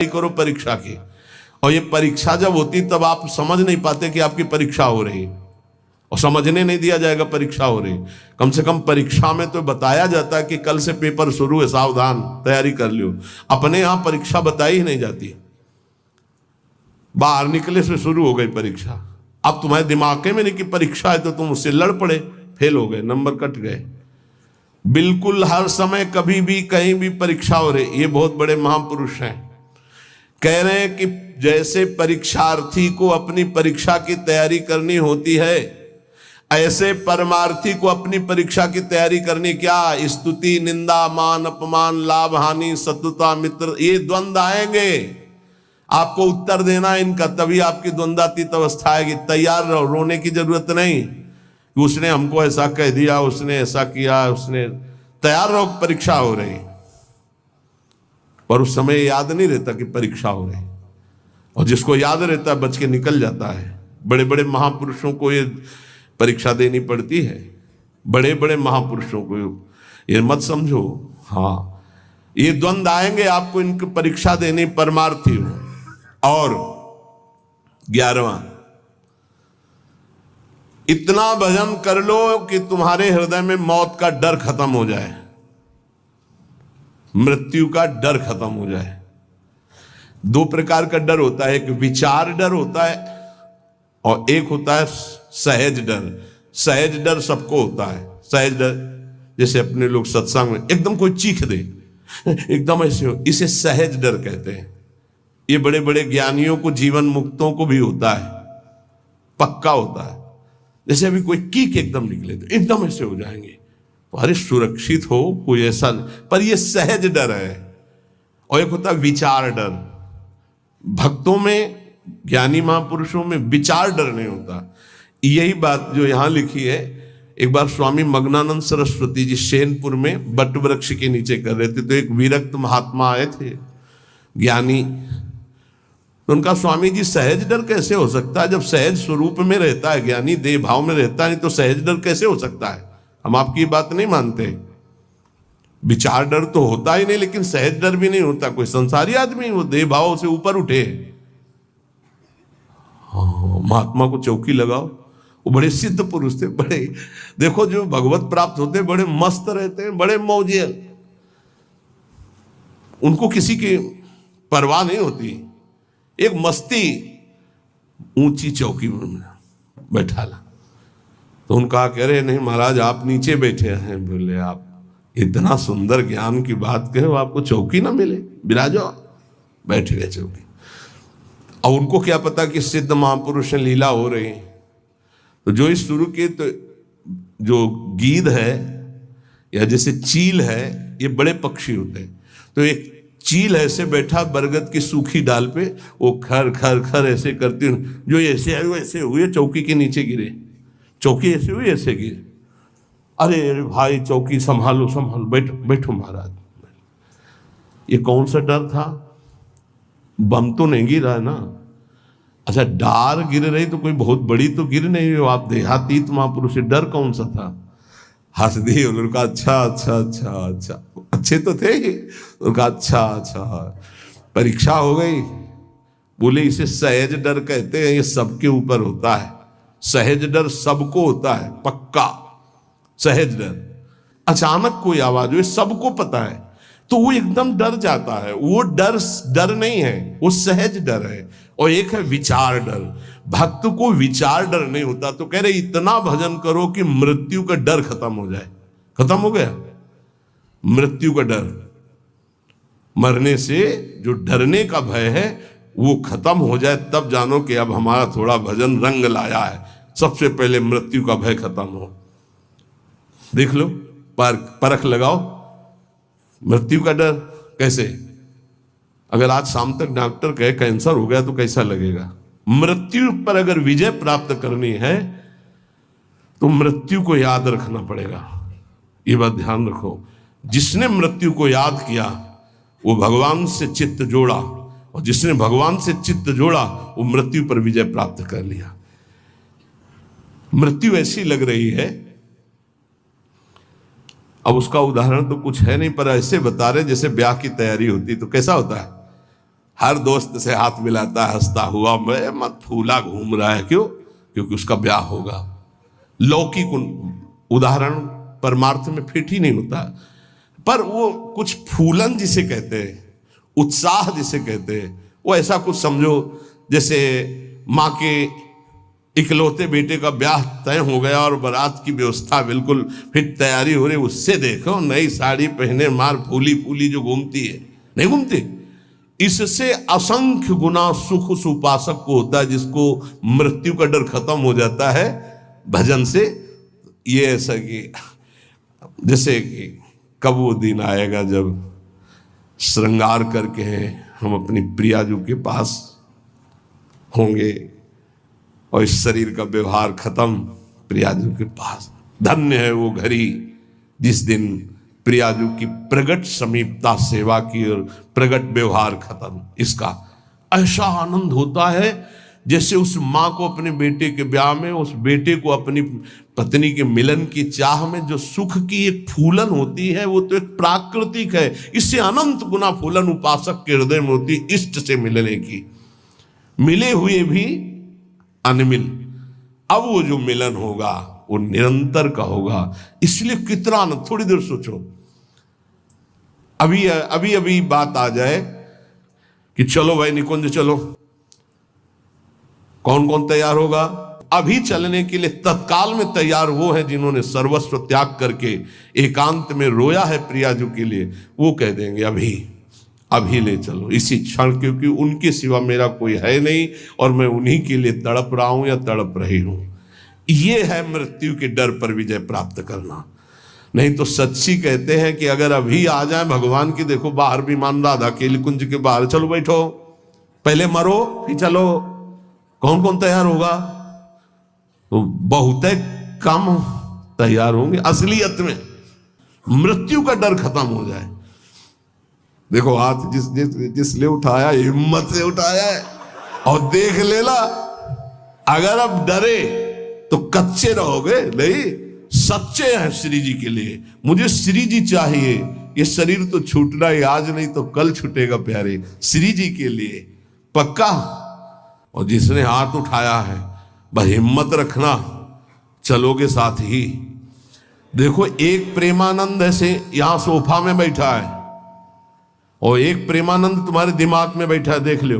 करो परीक्षा की, और ये परीक्षा जब होती तब आप समझ नहीं पाते कि आपकी परीक्षा हो रही, और समझने नहीं दिया जाएगा परीक्षा हो रही। कम से कम परीक्षा में तो बताया जाता है कि कल से पेपर शुरू है, सावधान, तैयारी कर लियो। अपने यहां परीक्षा बताई ही नहीं जाती, बाहर निकले से शुरू हो गई परीक्षा। अब तुम्हारे दिमाग में नहीं कि परीक्षा है तो तुम उससे लड़ पड़े, फेल हो गए, नंबर कट गए। बिल्कुल हर समय कभी भी कहीं भी परीक्षा हो रही। ये बहुत बड़े महापुरुष हैं, कह रहे हैं कि जैसे परीक्षार्थी को अपनी परीक्षा की तैयारी करनी होती है, ऐसे परमार्थी को अपनी परीक्षा की तैयारी करनी। क्या? स्तुति, निंदा, मान, अपमान, लाभ, हानि, शत्रुता, मित्र, ये द्वंद आएंगे, आपको उत्तर देना इनका, तभी आपकी द्वंद्वातीत अवस्था आएगी। तैयार रहो, रोने की जरूरत नहीं कि उसने हमको ऐसा कह दिया, उसने ऐसा किया, उसने। तैयार रहो, परीक्षा हो रही। पर उस समय याद नहीं रहता कि परीक्षा हो रही, और जिसको याद रहता है बच के निकल जाता है। बड़े बड़े महापुरुषों को ये परीक्षा देनी पड़ती है, बड़े बड़े महापुरुषों को, ये मत समझो। हाँ, ये द्वंद आएंगे, आपको इनकी परीक्षा देनी, परमार्थी हो। और 11वां, इतना भजन कर लो कि तुम्हारे हृदय में मौत का डर खत्म हो जाए, मृत्यु का डर खत्म हो जाए। दो प्रकार का डर होता है, एक विचार डर होता है और एक होता है सहज डर। सहज डर सबको होता है। सहज डर जैसे अपने लोग सत्संग में एकदम कोई चीख दे, एकदम ऐसे हो, इसे सहज डर कहते हैं। ये बड़े बड़े ज्ञानियों को, जीवन मुक्तों को भी होता है, पक्का होता है। जैसे अभी कोई कीक एकदम निकले तो एकदम ऐसे हो जाएंगे, अरे सुरक्षित हो, कोई ऐसा नहीं। पर ये सहज डर है। और एक होता है विचार डर। भक्तों में, ज्ञानी महापुरुषों में विचार डर नहीं होता। यही बात जो यहां लिखी है, एक बार स्वामी मग्नानंद सरस्वती जी सेनपुर में बट वृक्ष के नीचे कर रहे थे, तो एक विरक्त महात्मा आए थे, ज्ञानी। तो उनका, स्वामी जी सहज डर कैसे हो सकता है? जब सहज स्वरूप में रहता है ज्ञानी, देह भाव में रहता है, नहीं तो सहज डर कैसे हो सकता है? हम आपकी बात नहीं मानते। विचार डर तो होता ही नहीं, लेकिन सहज डर भी नहीं होता। कोई संसारी आदमी वो देह भाव से ऊपर उठे। महात्मा को चौकी लगाओ, वो बड़े सिद्ध पुरुष थे, बड़े, देखो जो भगवत प्राप्त होते बड़े मस्त रहते हैं, बड़े मौजियल, उनको किसी की परवाह नहीं होती। एक मस्ती, ऊंची चौकी में बैठा ला। तो उनका कह रहे, नहीं महाराज आप नीचे बैठे हैं। बोले, आप इतना सुंदर ज्ञान की बात कहे, आपको चौकी ना मिले, विराजो। बैठ गए चौकी। और उनको क्या पता कि सिद्ध महापुरुष लीला हो रही है। तो जो इस शुरू के, तो जो गीध है या जैसे चील है, ये बड़े पक्षी होते हैं। तो एक चील ऐसे बैठा बरगद की सूखी डाल पे, वो खर खर खर ऐसे करती, जो ऐसे आए वैसे हुए, चौकी के नीचे गिरे। चौकी ऐसे हुई, ऐसे गिरे। अरे भाई चौकी संभालो संभालो, बैठो बैठो महाराज। ये कौन सा डर था? बम तो नहीं गिरा ना? अच्छा, डार गिर रही तो कोई बहुत बड़ी तो गिर नहीं हो, आप देहातीत महापुरुष, डर कौन सा था? हंस दिए। उनका अच्छा अच्छा अच्छा अच्छा, अच्छे तो थे ही। उनका अच्छा अच्छा, परीक्षा हो गई। बोले, इसे सहज डर कहते हैं, ये सबके ऊपर होता है। सहज डर सबको होता है, पक्का सहज डर। अचानक कोई आवाज हुई, सबको पता है, तो वो एकदम डर जाता है। वो डर नहीं है, वो सहज डर है। और एक है विचार डर। भक्त को विचार डर नहीं होता। तो कह रहे, इतना भजन करो कि मृत्यु का डर खत्म हो जाए। खत्म हो गया मृत्यु का डर, मरने से जो डरने का भय है वो खत्म हो जाए, तब जानो कि अब हमारा थोड़ा भजन रंग लाया है। सबसे पहले मृत्यु का भय खत्म हो। देख लो, परख लगाओ मृत्यु का डर कैसे। अगर आज शाम तक डॉक्टर कहे कैंसर हो गया तो कैसा लगेगा? मृत्यु पर अगर विजय प्राप्त करनी है तो मृत्यु को याद रखना पड़ेगा। ये बात ध्यान रखो। जिसने मृत्यु को याद किया वो भगवान से चित्त जोड़ा, और जिसने भगवान से चित्त जोड़ा वो मृत्यु पर विजय प्राप्त कर लिया। मृत्यु ऐसी लग रही है, अब उसका उदाहरण तो कुछ है नहीं, पर ऐसे बता रहे जैसे ब्याह की तैयारी होती तो कैसा होता है। हर दोस्त से हाथ मिलाता है हंसता हुआ, मैं मत फूला घूम रहा है, क्यों? क्योंकि उसका ब्याह होगा। लौकिक उदाहरण परमार्थ में फिट ही नहीं होता, पर वो कुछ फूलन जिसे कहते हैं, उत्साह जिसे कहते हैं, वो ऐसा कुछ समझो जैसे माँ के इकलौते बेटे का ब्याह तय हो गया और बारात की व्यवस्था बिल्कुल फिट तैयारी हो रही, उससे देखो नई साड़ी पहने मार फूली फूली जो घूमती है, नहीं घूमती? इससे असंख्य गुना सुख उस उपासक को होता है जिसको मृत्यु का डर खत्म हो जाता है भजन से। ये ऐसा कि जैसे कि कब वो दिन आएगा जब श्रृंगार करके हम अपनी प्रियाजू के पास होंगे और इस शरीर का व्यवहार खत्म प्रियाजू के पास। धन्य है वो घड़ी जिस दिन प्रियाजू की प्रगट समीपता सेवा की और प्रगट व्यवहार खत्म। इसका ऐसा आनंद होता है जैसे उस माँ को अपने बेटे के ब्याह में, उस बेटे को अपनी पत्नी के मिलन की चाह में जो सुख की एक फूलन होती है, वो तो एक प्राकृतिक है। इससे अनंत गुना फूलन उपासक के हृदय में होती है इष्ट से मिलने की, मिले हुए भी अनमिल। अब वो जो मिलन होगा वो निरंतर का होगा। इसलिए कितना आनंद। थोड़ी देर सोचो, अभी बात आ जाए कि चलो भाई निकुंज चलो, कौन कौन तैयार होगा? अभी चलने के लिए तत्काल में तैयार वो है जिन्होंने सर्वस्व त्याग करके एकांत में रोया है प्रियाजू के लिए। वो कह देंगे अभी ले चलो इसी क्षण, क्योंकि उनके सिवा मेरा कोई है नहीं और मैं उन्हीं के लिए तड़प रहा हूं या तड़प रही हूं। ये है मृत्यु के डर पर विजय प्राप्त करना। नहीं तो सच्ची कहते हैं कि अगर अभी आ जाए भगवान की, देखो बाहर विमान राधा के कुंज के बाहर, चलो बैठो पहले मरो फिर चलो, कौन कौन तैयार होगा? तो बहुत कम तैयार होंगे। असलियत में मृत्यु का डर खत्म हो जाए। देखो हाथ जिसने उठाया हिम्मत से उठाया है और देख लेला। अगर अब डरे तो कच्चे रहोगे, नहीं सच्चे हैं श्री जी के लिए। मुझे श्री जी चाहिए, ये शरीर तो छूटना ही आज नहीं तो कल छूटेगा प्यारे, श्री जी के लिए पक्का। और जिसने हाथ उठाया है बस हिम्मत रखना, चलोगे साथ ही। देखो एक प्रेमानंद ऐसे यहां सोफा में बैठा है और एक प्रेमानंद तुम्हारे दिमाग में बैठा है, देख लो।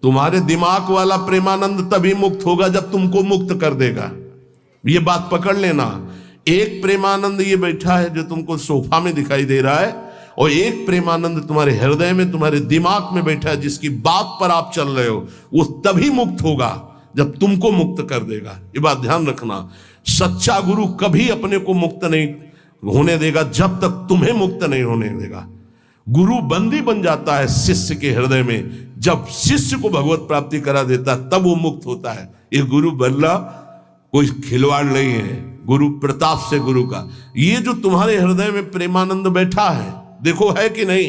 तुम्हारे दिमाग वाला प्रेमानंद तभी मुक्त होगा जब तुमको मुक्त कर देगा, ये बात पकड़ लेना। एक प्रेमानंद ये बैठा है जो तुमको सोफा में दिखाई दे रहा है, और एक प्रेमानंद तुम्हारे हृदय में तुम्हारे दिमाग में बैठा है जिसकी बात पर आप चल रहे हो। वो तभी मुक्त होगा जब तुमको मुक्त कर देगा। ये बात ध्यान रखना। सच्चा गुरु कभी अपने को मुक्त नहीं होने देगा जब तक तुम्हें मुक्त नहीं होने देगा। गुरु बंदी बन जाता है शिष्य के हृदय में, जब शिष्य को भगवत प्राप्ति करा देता है तब वो मुक्त होता है। ये गुरु बनना कोई खिलवाड़ नहीं है, गुरु प्रताप से गुरु का। ये जो तुम्हारे हृदय में प्रेमानंद बैठा है, देखो है कि नहीं,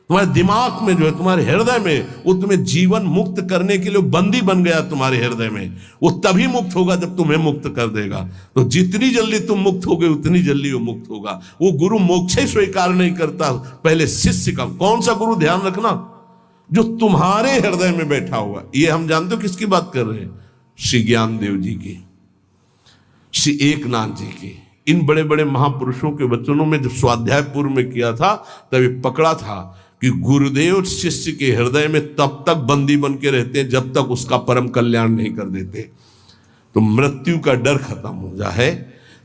तुम्हारे दिमाग में जो है, तुम्हारे हृदय में, वो तुम्हें जीवन मुक्त करने के लिए बंदी बन गया तुम्हारे हृदय में। वो तभी मुक्त होगा जब तुम्हें मुक्त कर देगा। तो जितनी जल्दी तुम मुक्त होगे उतनी जल्दी वो मुक्त होगा। वो गुरु मोक्ष स्वीकार नहीं करता, पहले शिष्य का। कौन सा गुरु? ध्यान रखना, जो तुम्हारे हृदय में बैठा हुआ। ये हम जानते हो किसकी बात कर रहे हैं? श्री ज्ञानदेव जी की, श्री एकनाथ जी की। इन बड़े बड़े महापुरुषों के वचनों में जब स्वाध्याय पूर्व में किया था तभी पकड़ा था कि गुरुदेव शिष्य के हृदय में तब तक बंदी बन के रहते हैं जब तक उसका परम कल्याण नहीं कर देते। तो मृत्यु का डर खत्म हो जाए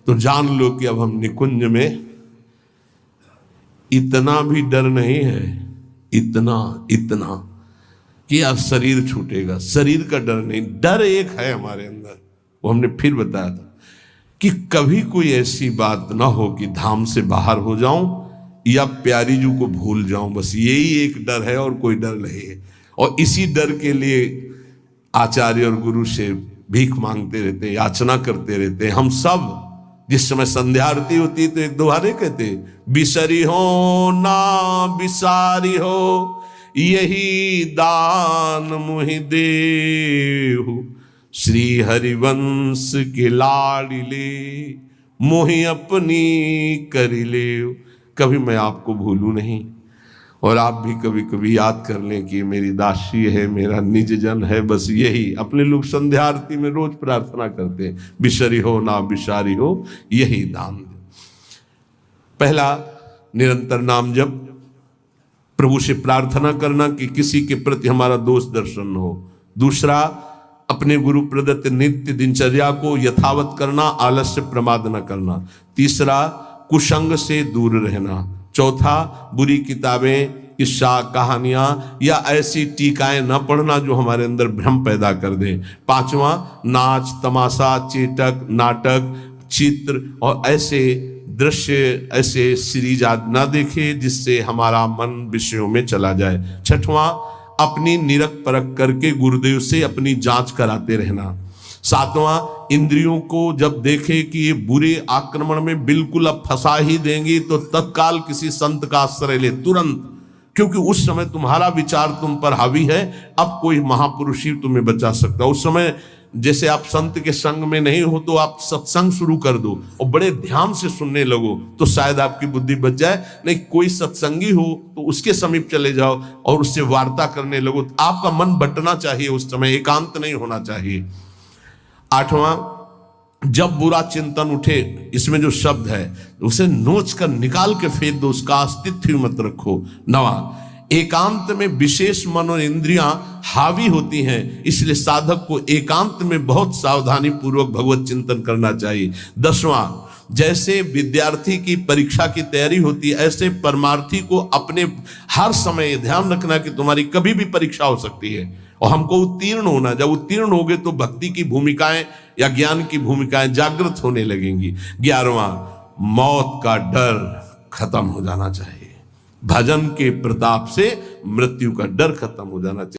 तो जान लो कि अब हम निकुंज में इतना भी डर नहीं है, इतना कि अब शरीर छूटेगा। शरीर का डर नहीं, डर एक है हमारे अंदर, वो हमने फिर बताया था कि कभी कोई ऐसी बात ना हो कि धाम से बाहर हो जाऊं या प्यारी जू को भूल जाऊं। बस यही एक डर है और कोई डर नहीं है। और इसी डर के लिए आचार्य और गुरु से भीख मांगते रहते हैं, याचना करते रहते हैं। हम सब जिस समय संध्या आरती होती है तो एक दोहारे कहते, बिसरी हो ना बिसारी हो यही दान मुहि देहु, श्री हरिवंश के लाडिले मोहि अपनी करिले। कभी मैं आपको भूलूं नहीं, और आप भी कभी कभी याद कर लें कि मेरी दासी है, मेरा निज जन है। बस यही अपने लोग संध्या आरती में रोज प्रार्थना करते हैं, बिसरी हो ना बिसारी हो यही दान दो। पहला, निरंतर नाम जप, प्रभु से प्रार्थना करना कि किसी के प्रति हमारा दोष दर्शन हो। दूसरा, अपने गुरु प्रदत्त नित्य दिनचर्या को यथावत करना, आलस्य प्रमाद न करना। तीसरा, कुसंग से दूर रहना। चौथा, बुरी किताबें, किस्सा, कहानियां या ऐसी टीकाएं न पढ़ना जो हमारे अंदर भ्रम पैदा कर दे। पांचवा, नाच तमाशा, चेटक, नाटक, चित्र और ऐसे दृश्य, ऐसे सीरीज आदि ना देखे जिससे हमारा मन विषयों में चला जाए। छठवां, अपनी निरख परख करके गुरुदेव से अपनी जांच कराते रहना। सातवां, इंद्रियों को जब देखे कि ये बुरे आक्रमण में बिल्कुल अब फंसा ही देंगी तो तत्काल किसी संत का आश्रय ले तुरंत, क्योंकि उस समय तुम्हारा विचार तुम पर हावी है, अब कोई महापुरुष ही तुम्हें बचा सकता। उस समय जैसे आप संत के संग में नहीं हो तो आप सत्संग शुरू कर दो और बड़े ध्यान से सुनने लगो तो शायद आपकी बुद्धि बच जाए। नहीं, कोई सत्संगी हो तो उसके समीप चले जाओ और उससे वार्ता करने लगो। आपका मन बटना चाहिए, उस समय एकांत नहीं होना चाहिए। आठवां, जब बुरा चिंतन उठे, इसमें जो शब्द है उसे नोच कर निकाल के फेंक दो, उसका अस्तित्व मत रखो। नवा, एकांत में विशेष मन और इंद्रियां हावी होती हैं, इसलिए साधक को एकांत में बहुत सावधानी पूर्वक भगवत चिंतन करना चाहिए। दसवां, जैसे विद्यार्थी की परीक्षा की तैयारी होती है, ऐसे परमार्थी को अपने हर समय ध्यान रखना कि तुम्हारी कभी भी परीक्षा हो सकती है और हमको उत्तीर्ण होना। जब उत्तीर्ण होगे तो भक्ति की भूमिकाएं या ज्ञान की भूमिकाएं जागृत होने लगेंगी। 11वां, मौत का डर खत्म हो जाना चाहिए। भजन के प्रताप से मृत्यु का डर खत्म हो जाना चाहिए।